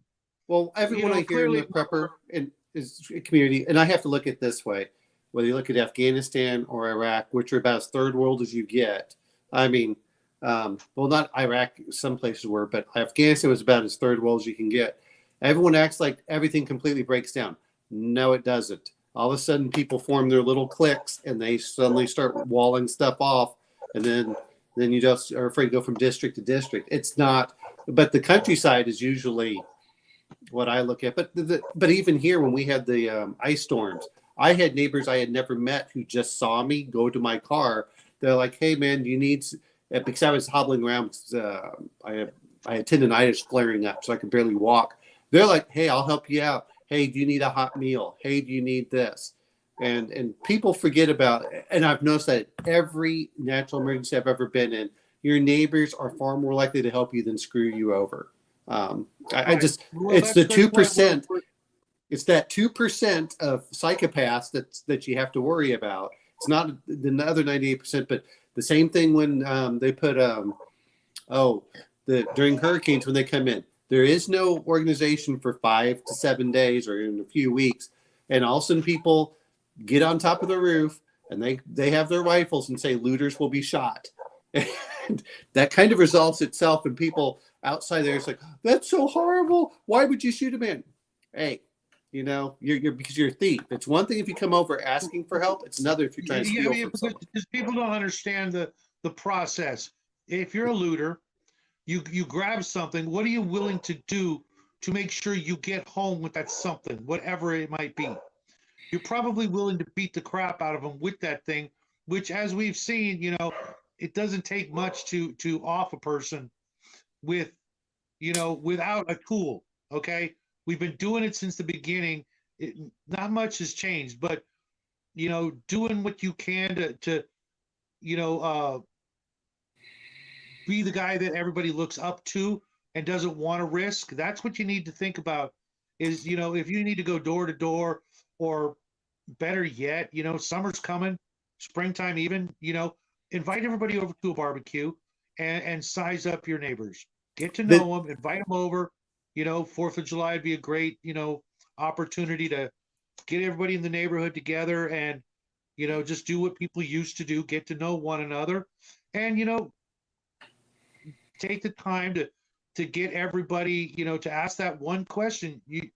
well everyone I hear in Clearly, the prepper and is community, and I have to look at it this way. Whether you look at Afghanistan or Iraq, which are about as third world as you get. I mean, well, not Iraq, some places were, but Afghanistan was about as third world as you can get. Everyone acts like everything completely breaks down. No, it doesn't. All of a sudden, people form their little cliques and they suddenly start walling stuff off, and then you just are afraid to go from district to district. It's not, but the countryside is usually what I look at. But even here, when we had the ice storms, I had neighbors I had never met who just saw me go to my car. They're like, "Hey, man, do you need?" Because I was hobbling around. I had tendonitis flaring up, so I could barely walk. They're like, "Hey, I'll help you out. Hey, do you need a hot meal? Hey, do you need this?" And people forget about. And I've noticed that every natural emergency I've ever been in, your neighbors are far more likely to help you than screw you over. I just well, it's the that's why 2%. It's that 2% of psychopaths that you have to worry about. It's not the other 98%, but the same thing when they put during hurricanes when they come in. There is no organization for 5 to 7 days or in a few weeks, and all of a sudden people get on top of the roof, and they have their rifles and say looters will be shot. And that kind of resolves itself, and people outside there is like, that's so horrible. Why would you shoot a man? Hey, you're because you're a thief. It's one thing if you come over asking for help. It's another if you're trying to steal from someone. Because people don't understand the process. If you're a looter, you grab something. What are you willing to do to make sure you get home with that something, whatever it might be? You're probably willing to beat the crap out of them with that thing, which, as we've seen, it doesn't take much to off a person with, without a tool. Okay, we've been doing it since the beginning. Not much has changed, but doing what you can to be the guy that everybody looks up to and doesn't want to risk. That's what you need to think about. Is if you need to go door to door, or better yet, summer's coming, springtime even, invite everybody over to a barbecue and size up your neighbors. Get to know them, invite them over. 4th of July would be a great, opportunity to get everybody in the neighborhood together and, just do what people used to do, get to know one another, and, take the time to get everybody, to ask that one question. You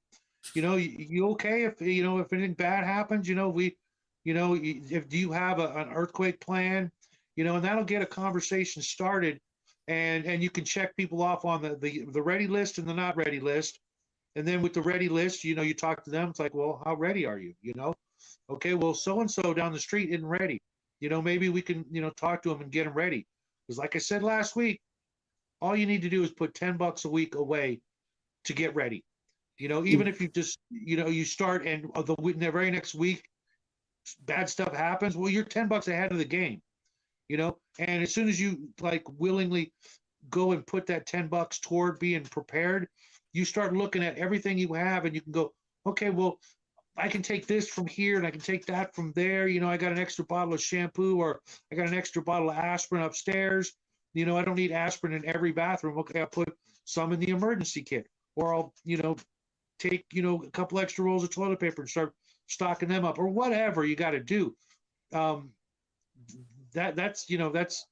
okay if if anything bad happens? If do you have an earthquake plan? And that'll get a conversation started, and you can check people off on the ready list and the not ready list. And then with the ready list, you talk to them. It's like, well, how ready are you? Okay, well, so and so down the street isn't ready. Maybe we can talk to them and get them ready. Because like I said last week, all you need to do is put $10 a week away to get ready. Even if you just you start and the very next week bad stuff happens, well, you're $10 ahead of the game. And as soon as you willingly go and put that $10 toward being prepared, you start looking at everything you have, and you can go, okay, well, I can take this from here and I can take that from there. I got an extra bottle of shampoo, or I got an extra bottle of aspirin upstairs. I don't need aspirin in every bathroom. Okay, I'll put some in the emergency kit, or I'll take a couple extra rolls of toilet paper and start stocking them up, or whatever you got to do. That's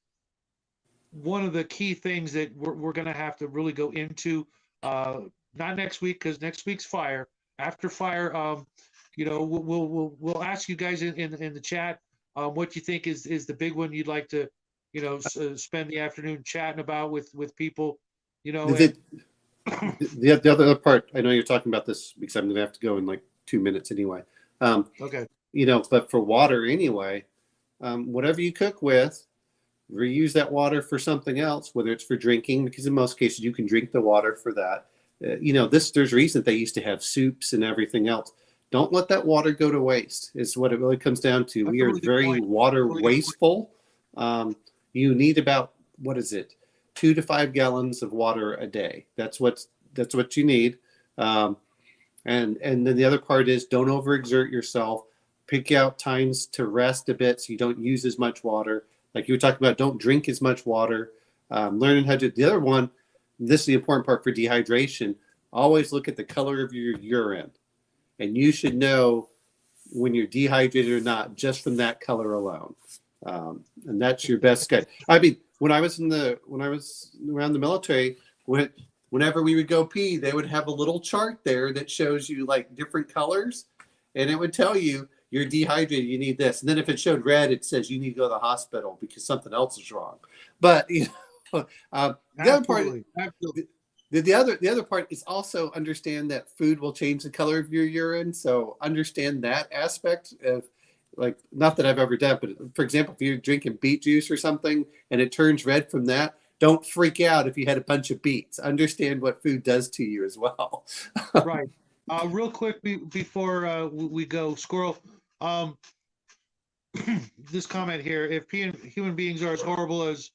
one of the key things that we're going to have to really go into. Not next week, because next week's fire. After fire, we'll ask you guys in the chat what you think is the big one you'd like to spend the afternoon chatting about with people. The other part, I know you're talking about this because I'm going to have to go in like 2 minutes anyway. Okay. But for water anyway, whatever you cook with, reuse that water for something else, whether it's for drinking, because in most cases you can drink the water for that. There's a reason they used to have soups and everything else. Don't let that water go to waste. Is what it really comes down to. We are very water wasteful. You need about, 2 to 5 gallons of water a day. That's what you need. And then the other part is don't overexert yourself. Pick out times to rest a bit so you don't use as much water. Like you were talking about, don't drink as much water. Learning how to. The other one, this is the important part for dehydration. Always look at the color of your urine, and you should know when you're dehydrated or not just from that color alone. And that's your best guide. I mean, when I was around the military, whenever we would go pee, they would have a little chart there that shows you like different colors, and it would tell you you're dehydrated, you need this. And then if it showed red, it says you need to go to the hospital because something else is wrong. But the other part, the other part is also understand that food will change the color of your urine. So understand that aspect of, like, not that I've ever done, but for example, if you're drinking beet juice or something and it turns red from that, don't freak out if you had a bunch of beets. Understand what food does to you as well. Right. Real quick before we go, Squirrel, this comment here: if human beings are as horrible as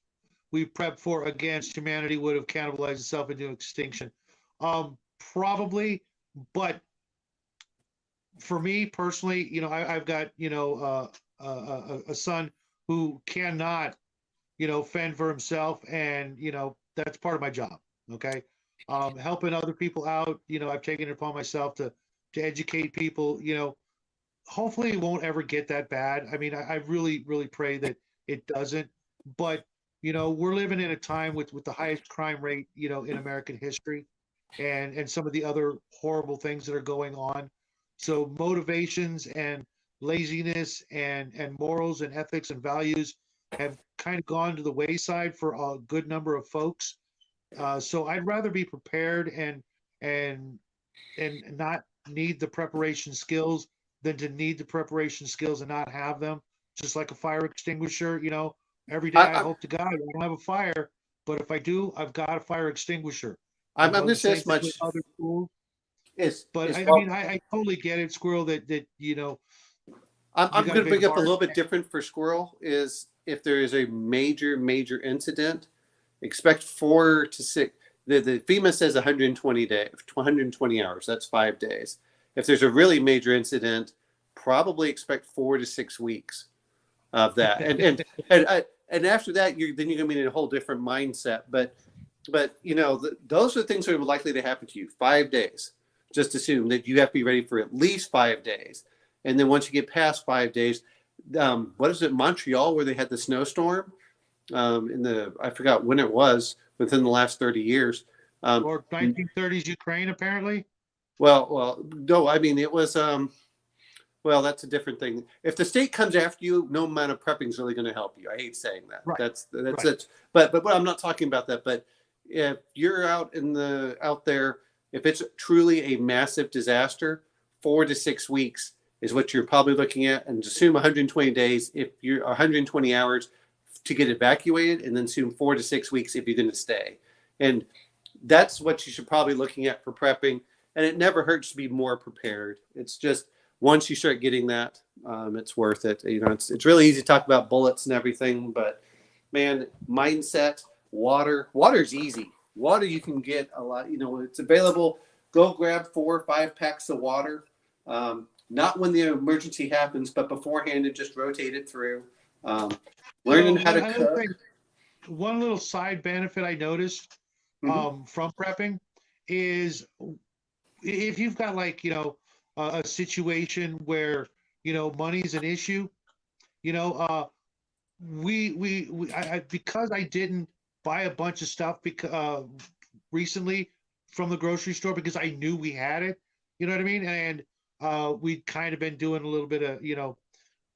we prep for against, humanity would have cannibalized itself into extinction. Probably, but for me personally, I've got a son who cannot fend for himself, and that's part of my job. Okay, helping other people out. I've taken it upon myself to educate people. hopefully it won't ever get that bad. I mean, I really, really pray that it doesn't. But we're living in a time with the highest crime rate, in American history, and some of the other horrible things that are going on. So motivations and laziness and morals and ethics and values have kind of gone to the wayside for a good number of folks. So I'd rather be prepared and and not need the preparation skills than to need the preparation skills and not have them. Just like a fire extinguisher, every day I I, hope to God I don't have a fire, but if I do, I've got a fire extinguisher. I'm The going to say same as thing with much other tools. But is I well. mean, I totally get it, Squirrel, that you I'm got a going to big bring up a heart. little bit different for squirrel is if there is a major incident, expect 4 to 6. The FEMA says 120 days, 120 hours. That's 5 days. If there's a really major incident, probably expect 4 to 6 weeks of that. And after that, then you're going to be in a whole different mindset. But those are things that are likely to happen to you. 5 days. Just assume that you have to be ready for at least 5 days. And then once you get past 5 days, what is it, Montreal, where they had the snowstorm? I forgot when it was, within the last 30 years. Or 1930s Ukraine, apparently. No, I mean, it was, well, that's a different thing. If the state comes after you, no amount of prepping is really going to help you. I hate saying that. Right. That's Right. it. But I'm not talking about that. But if you're out there, if it's truly a massive disaster, 4 to 6 weeks is what you're probably looking at, and assume 120 days if you're 120 hours to get evacuated, and then assume 4 to 6 weeks if you're going to stay. And that's what you should probably looking at for prepping. And it never hurts to be more prepared. It's just once you start getting that, it's worth it. It's really easy to talk about bullets and everything, but man, mindset, water's easy. Water you can get a lot. It's available. Go grab 4 or 5 packs of water. Not when the emergency happens, but beforehand, and just rotate it through. Learning how to cook. One little side benefit I noticed from prepping is if you've got a situation where money's an issue, because I didn't buy a bunch of stuff recently from the grocery store because I knew we had it, you know what I mean? And we'd kind of been doing a little bit of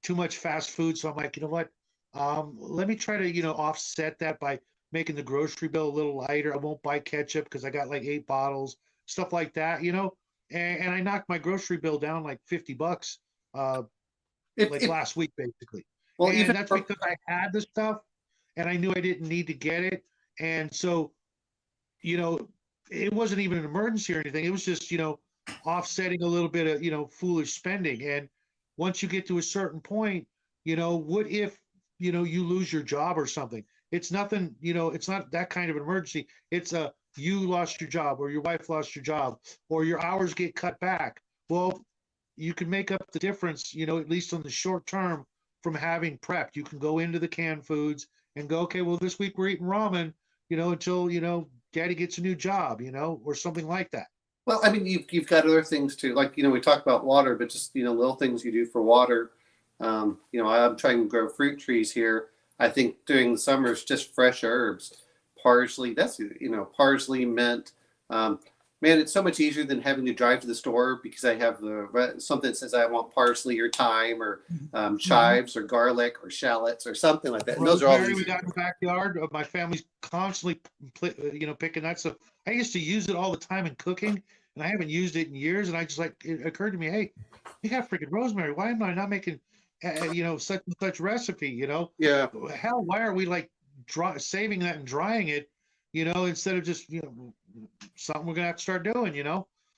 too much fast food, so I'm like, you know what? Let me try to offset that by making the grocery bill a little lighter. I won't buy ketchup because I got like 8 bottles, stuff like that, and I knocked my grocery bill down like $50 last week basically. Well, And even that's because I had the stuff and I knew I didn't need to get it. And so, it wasn't even an emergency or anything. It was just, offsetting a little bit of, foolish spending. And once you get to a certain point, what if, you lose your job or something? It's nothing, it's not that kind of an emergency. It's you lost your job or your wife lost your job or your hours get cut back. Well, you can make up the difference, at least on the short term from having prepped. You can go into the canned foods and go, okay, well, this week we're eating ramen, until, daddy gets a new job, or something like that. Well, I mean, you've got other things too. Like, we talk about water, but just, little things you do for water. I'm trying to grow fruit trees here. I think during the summers, just fresh herbs, parsley, parsley, mint. Man, it's so much easier than having to drive to the store because I have something that says I want parsley or thyme or chives or garlic or shallots or something like that. And those are all we got in the backyard. My family's constantly, picking that stuff. I used to use it all the time in cooking, and I haven't used it in years. And I just it occurred to me, hey, we got freaking rosemary. Why am I not making, such and such recipe? Yeah. Hell, why are we saving that and drying it? Instead of just something we're gonna have to start doing.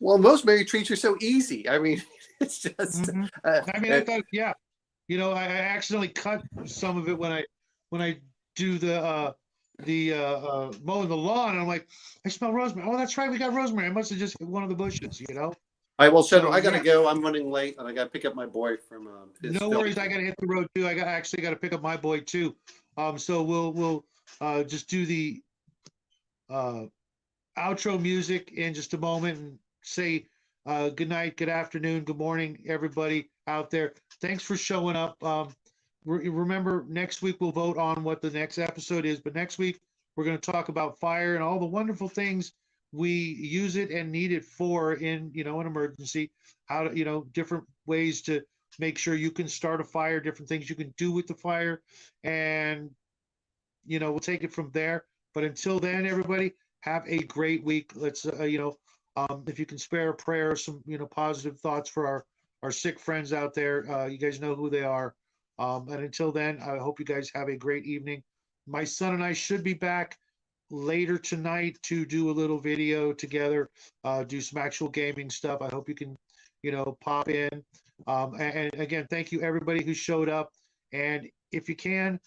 Well, rosemary treats are so easy. I mean, it's just. I mean, I thought, yeah. I accidentally cut some of it when I do the mowing the lawn, and I'm like, I smell rosemary. Oh, that's right, we got rosemary. I must have just hit one of the bushes. All right, well, Shadow, So, I gotta go. I'm running late, and I gotta pick up my boy from his. No worries. I gotta hit the road too. I actually gotta pick up my boy too. So we'll just do the outro music in just a moment and say good night, good afternoon, good morning, everybody. out there. Thanks for showing up. Remember, next week we'll vote on what the next episode is, but next week we're going to talk about fire and all the wonderful things we use it and need it for in, an emergency. How to, different ways to make sure you can start a fire, different things you can do with the fire, and we'll take it from there. But until then, everybody, have a great week. Let's, if you can spare a prayer, some, positive thoughts for our sick friends out there. You guys know who they are. And until then, I hope you guys have a great evening. My son and I should be back later tonight to do a little video together, do some actual gaming stuff. I hope you can, pop in. And again, thank you everybody who showed up. And if you can,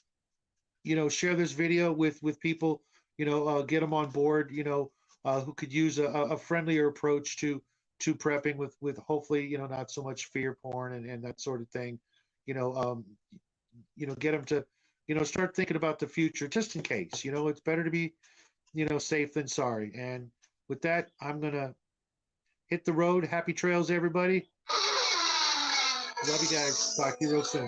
share this video with people, get them on board, who could use a friendlier approach to prepping with hopefully, not so much fear porn and that sort of thing, get them to, start thinking about the future just in case, it's better to be, safe than sorry. And with that, I'm going to hit the road. Happy trails, everybody. Love you guys. Talk to you real soon.